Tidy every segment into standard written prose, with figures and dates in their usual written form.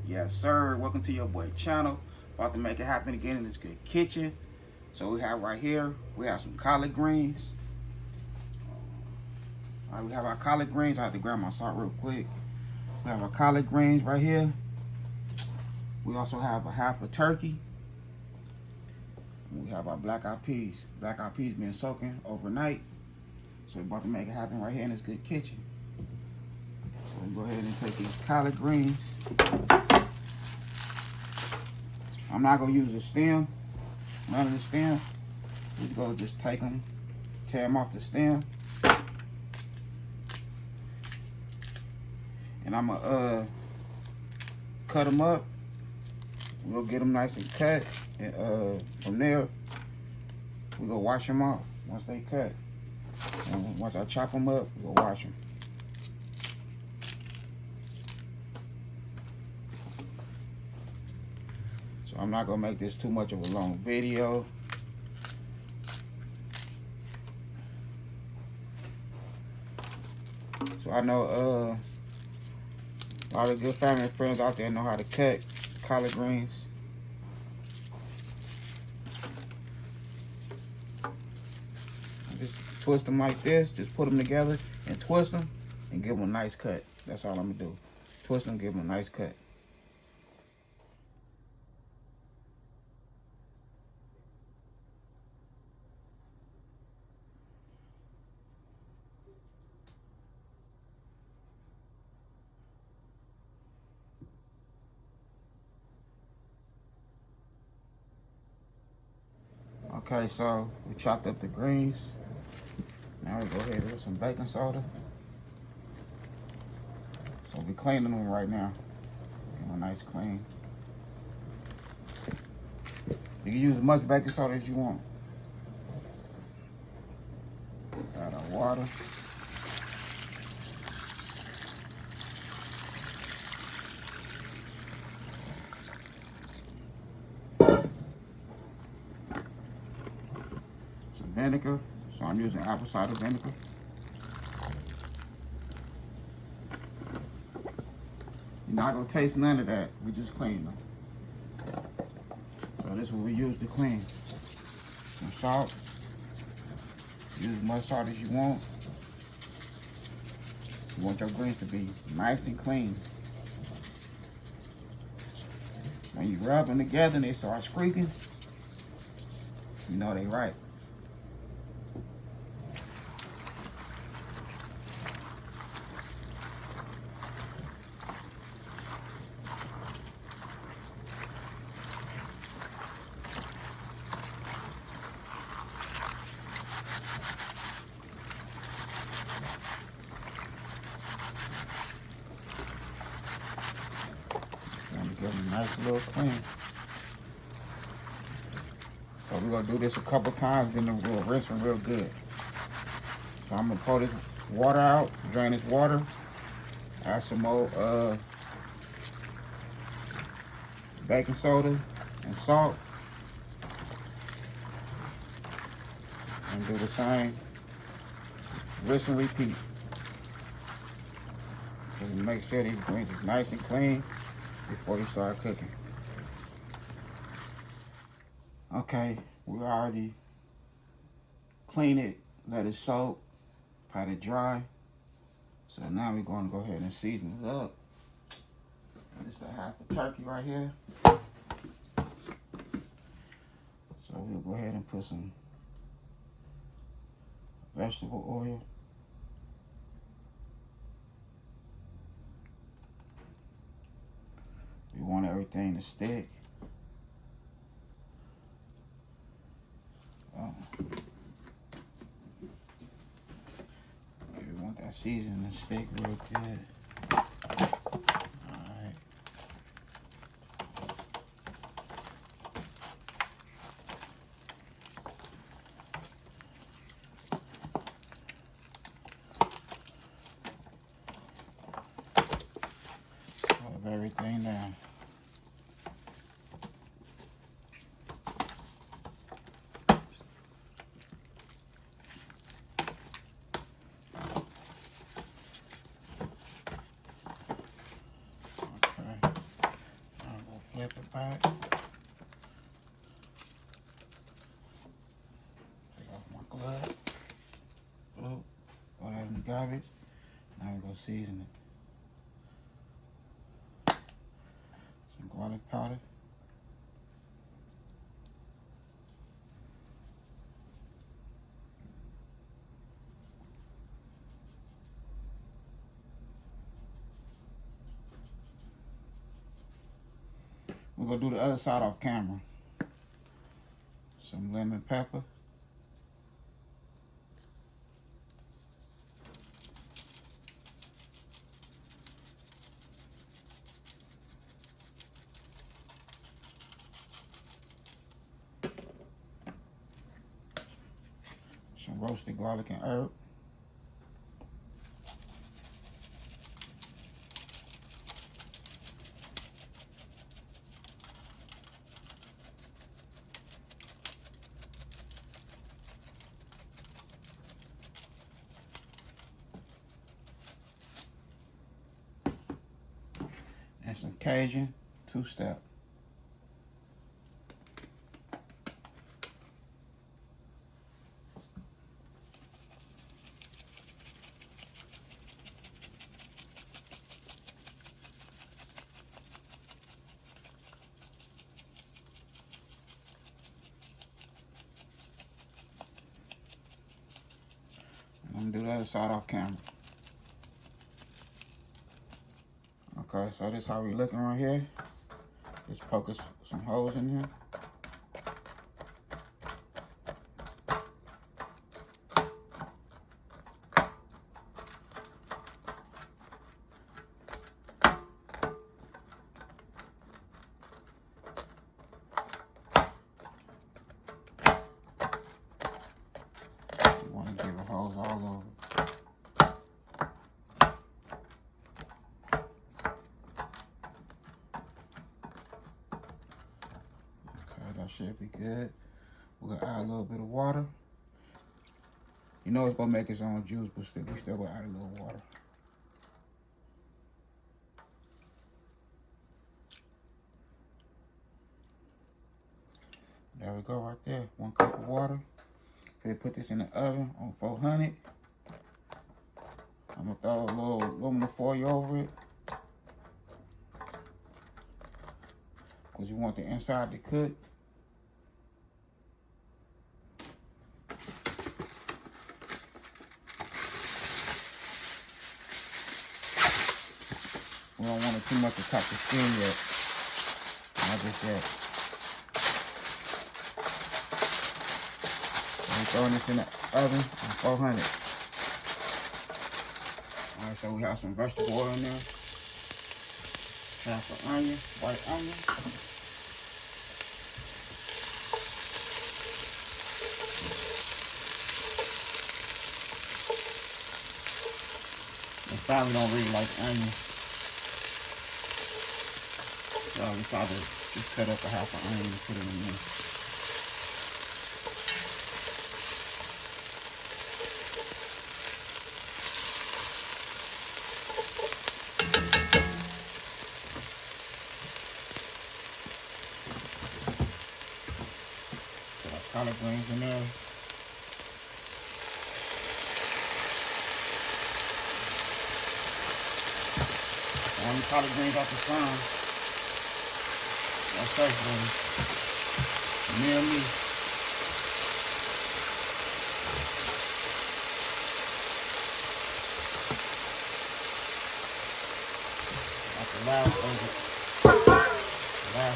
Yes, sir. Welcome to your boy channel. About to make it happen again in this good kitchen. So we have right here, we have some collard greens. All right, we have our collard greens. I have to grab my salt real quick. We have our collard greens right here. We also have a half a turkey. And we have our black eyed peas. Black eyed peas been soaking overnight. So we're about to make it happen right here in this good kitchen. So we go ahead and take these collard greens. I'm not gonna use the stem, none of the stem. We're gonna just take them, tear them off the stem. And I'm gonna cut them up. We'll get them nice and cut. And from there, we're gonna wash them off once they cut. And once I chop them up, we'll wash them. So I'm not gonna make this too much of a long video. So I know a lot of good family and friends out there know how to cut collard greens. Just twist them like this. Just put them together and twist them and give them a nice cut. That's all I'm gonna do. Twist them, give them a nice cut. Okay, so we chopped up the greens. Now we go ahead with some baking soda. So we're cleaning them right now. Give them a nice clean. You can use as much baking soda as you want. Add our water. Some vinegar. So I'm using apple cider vinegar. You're not gonna taste none of that. We just clean them. So this is what we use to clean. Some salt. Use as much salt as you want. You want your greens to be nice and clean. When you rub them together and they start squeaking, you know they right. Give them a nice little clean. So we're gonna do this a couple times, then we'll rinse them real good. So I'm gonna pour this water out, drain this water, add some more baking soda and salt, and do the same. Rinse and repeat. So you make sure these greens is nice and clean before you start cooking. Okay, we already cleaned it, let it soak, pat it dry. So now we're going to go ahead and season it up. This is a half a turkey right here. So we'll go ahead and put some vegetable oil. We want everything to stick. We want that seasoning to stick real good. Alright. Rub everything down. Flip it back. Take off my glove. Oh, go ahead and garbage. Now we go season it. Some garlic powder. We're gonna do the other side off camera. Some lemon pepper. Some roasted garlic and herb. And some Cajun two-step. I'm gonna do the other side off camera. Okay, so this is how we looking right here. Just poke some holes in here. You want to give it holes all over. That should be good. We're gonna add a little bit of water. You know it's gonna make its own juice, but we still gonna add a little water. There we go right there. 1 cup of water. We'll put this in the oven on 400. I'm gonna throw a little aluminum foil over it, because you want the inside to cook. We don't want it too much to cut the skin yet. Not just yet. So we're throwing this in the oven on 400. Alright, so we have some vegetable oil in there. Half an onion, white onion. My family don't really like onions. So I decided to just cut up a half an onion and put it in there. Put our collard greens in there. One collard greens off the farm. That's safe, baby. Near me. That's the last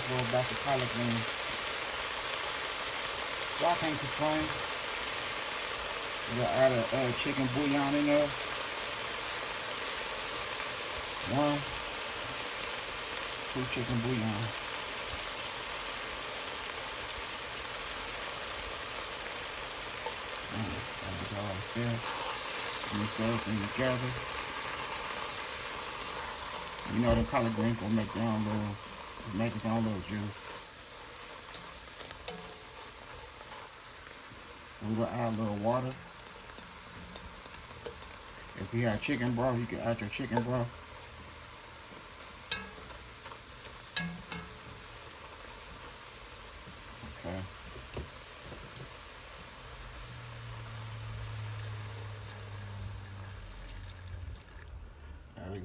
little batch of collard greens. So I can't complain. We're gonna add a chicken bouillon in there. 1, 2 chicken bouillon. There we go right there. Mix everything together. You know the collard greens will make their own little, make its own little juice. We will add a little water. If you have chicken broth, you can add your chicken broth.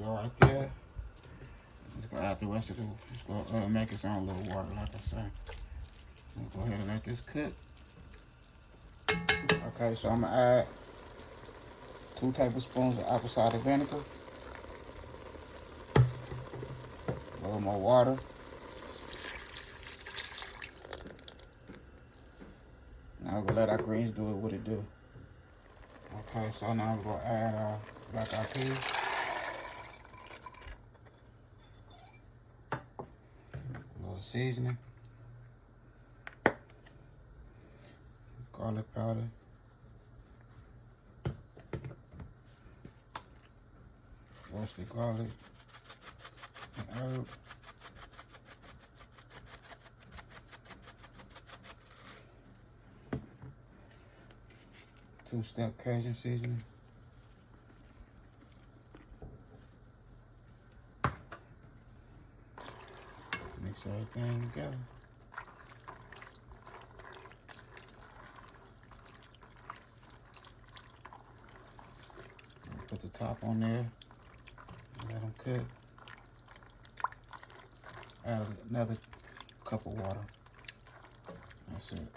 go right there. Just gonna add the rest of the, just gonna make its own little water, like I said. We'll go ahead and let this cook. Okay, so I'm gonna add 2 tablespoons of apple cider vinegar. A little more water. Now we're gonna let our greens do what it do. Okay, so now we're gonna add our black eyed peas. A little seasoning. Garlic powder. Roasted garlic and herb. Two-step Cajun seasoning. Mix everything together. Put the top on there. Let them cook. Add another cup of water. That's it.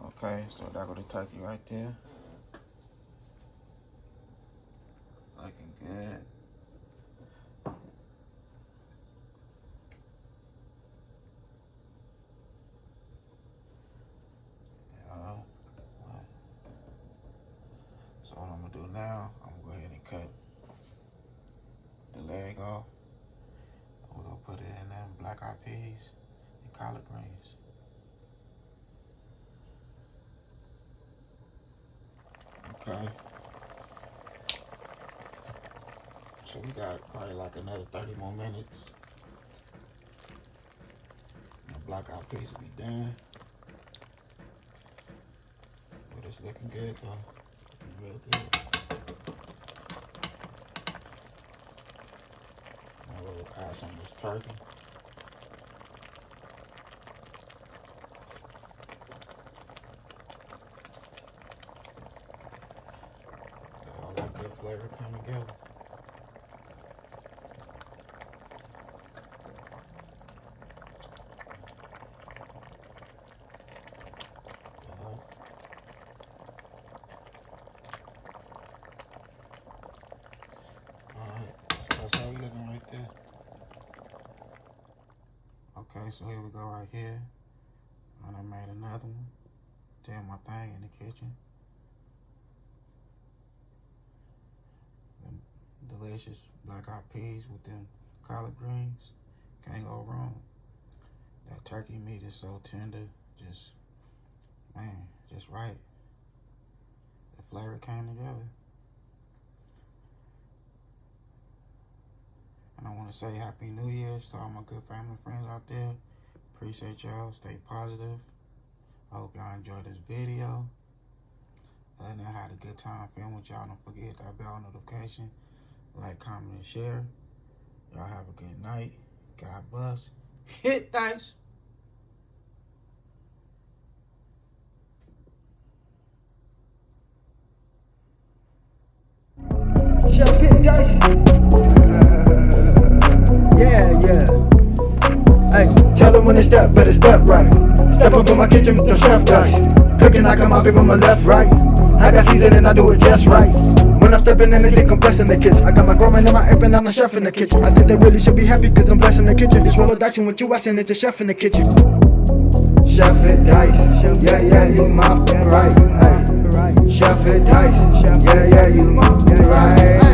Okay, so there go the turkey right there. Looking good. So what I'm gonna do now, I'm gonna go ahead and cut the leg off. We're gonna put it in them black eyed peas and collard greens. Okay. So we got probably like another 30 more minutes. The black eyed peas will be done. But it's looking good though. Looking real good. Now we'll add some of this turkey. All that good flavor come together. That's how we looking right there. Okay, so here we go right here. And I made another one. Doing my thing in the kitchen. Them delicious black eyed peas with them collard greens. Can't go wrong. That turkey meat is so tender. Just, man, just right. The flavor came together. And I want to say Happy New Year to all my good family friends out there. Appreciate y'all. Stay positive. I hope y'all enjoyed this video. Other than that, I had a good time filming with y'all. Don't forget that bell notification. Like, comment, and share. Y'all have a good night. God bless. Hit dice. Chef hitting dice. Yeah. Hey, tell them when they step, better step right. Step up in my kitchen with the chef dice. Cooking, I come out from my left, right. I got season and I do it just right. When I'm stepping in, they think I'm blessing the kitchen. I got my grandma in my apron, I'm a chef in the kitchen. I think they really should be happy cause I'm blessing the kitchen. Just roll a dice and what you asking, it's a chef in the kitchen. Chef it dice, yeah, you my right. Hey. Chef it dice, yeah, you my right.